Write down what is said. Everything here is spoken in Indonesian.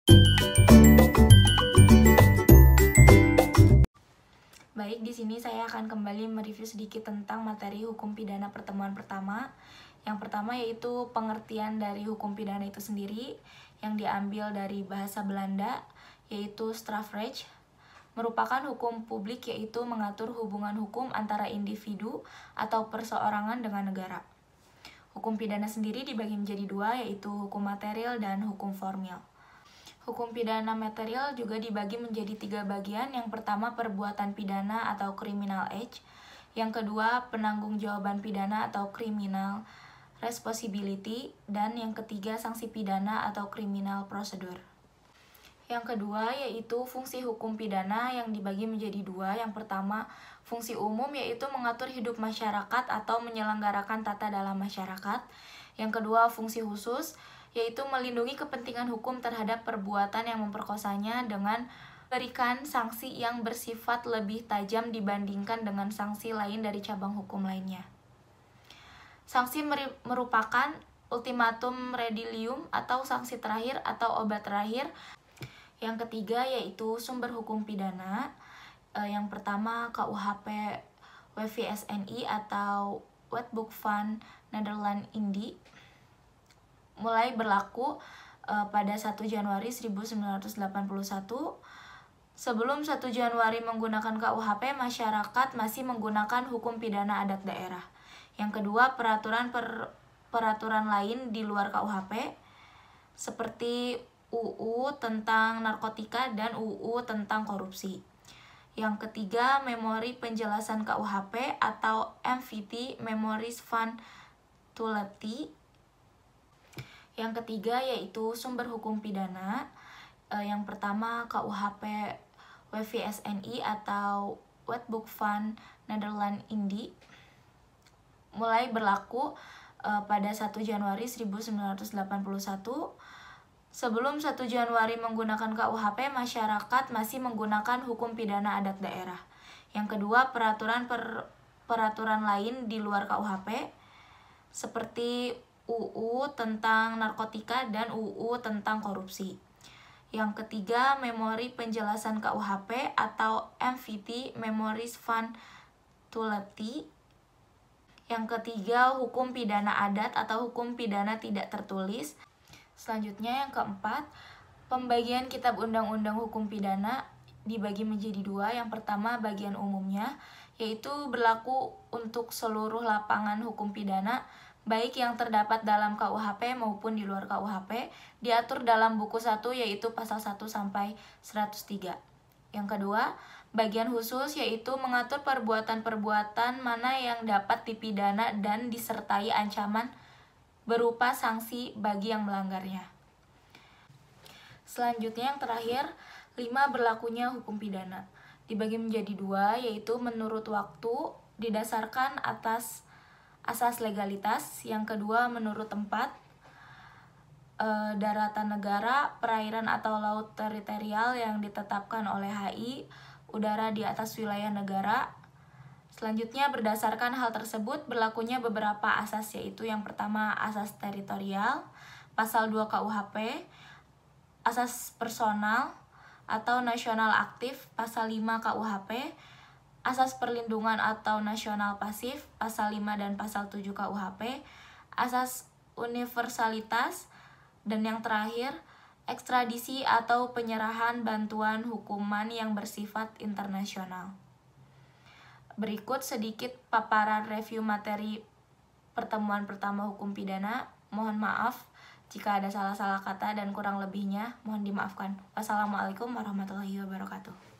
Baik, di sini saya akan kembali mereview sedikit tentang materi hukum pidana pertemuan pertama. Yang pertama yaitu pengertian dari hukum pidana itu sendiri yang diambil dari bahasa Belanda, yaitu strafrecht, merupakan hukum publik yaitu mengatur hubungan hukum antara individu atau perseorangan dengan negara. Hukum pidana sendiri dibagi menjadi dua, yaitu hukum material dan hukum formil. Hukum pidana material juga dibagi menjadi tiga bagian. Yang pertama, perbuatan pidana atau criminal act. Yang kedua, penanggung-jawaban pidana atau criminal responsibility. Dan yang ketiga, sanksi pidana atau criminal procedure. Yang kedua yaitu fungsi hukum pidana yang dibagi menjadi dua. Yang pertama, fungsi umum yaitu mengatur hidup masyarakat atau menyelenggarakan tata dalam masyarakat. Yang kedua, fungsi khusus yaitu melindungi kepentingan hukum terhadap perbuatan yang memperkosanya dengan memberikan sanksi yang bersifat lebih tajam dibandingkan dengan sanksi lain dari cabang hukum lainnya. Sanksi merupakan ultimatum redilium atau sanksi terakhir atau obat terakhir. Yang ketiga yaitu sumber hukum pidana. Yang pertama, KUHP WVSNI atau Wetboek van Nederland Indi, mulai berlaku pada 1 Januari 1981. Sebelum 1 Januari menggunakan KUHP, masyarakat masih menggunakan hukum pidana adat daerah. Yang kedua, peraturan lain di luar KUHP seperti UU tentang narkotika dan UU tentang korupsi. Yang ketiga, memori penjelasan KUHP atau MVT, Memories van Toelating. Yang ketiga yaitu sumber hukum pidana. Yang pertama, KUHP WVSNI atau Wetboek van Nederland Indi, mulai berlaku pada 1 Januari 1981. Sebelum 1 Januari menggunakan KUHP, masyarakat masih menggunakan hukum pidana adat daerah. Yang kedua, peraturan lain di luar KUHP seperti UU tentang narkotika dan UU tentang korupsi. Yang ketiga, memori penjelasan KUHP atau MVT, Memories van Toelating. Yang ketiga, hukum pidana adat atau hukum pidana tidak tertulis. Selanjutnya yang keempat, pembagian kitab undang-undang hukum pidana dibagi menjadi dua. Yang pertama, bagian umumnya, yaitu berlaku untuk seluruh lapangan hukum pidana, baik yang terdapat dalam KUHP maupun di luar KUHP, diatur dalam buku 1 yaitu pasal 1 sampai 103. Yang kedua, bagian khusus yaitu mengatur perbuatan-perbuatan mana yang dapat dipidana dan disertai ancaman berupa sanksi bagi yang melanggarnya. Selanjutnya yang terakhir, 5 berlakunya hukum pidana. Dibagi menjadi dua, yaitu menurut waktu didasarkan atas asas legalitas. Yang kedua, menurut tempat, daratan negara, perairan atau laut teritorial yang ditetapkan oleh HI, udara di atas wilayah negara. Selanjutnya, berdasarkan hal tersebut berlakunya beberapa asas, yaitu yang pertama asas teritorial, pasal 2 KUHP, asas personal atau nasional aktif, pasal 5 KUHP, asas perlindungan atau nasional pasif, pasal 5 dan pasal 7 KUHP, asas universalitas, dan yang terakhir, ekstradisi atau penyerahan bantuan hukuman yang bersifat internasional. Berikut sedikit paparan review materi pertemuan pertama hukum pidana. Mohon maaf jika ada salah-salah kata dan kurang lebihnya, mohon dimaafkan. Wassalamualaikum warahmatullahi wabarakatuh.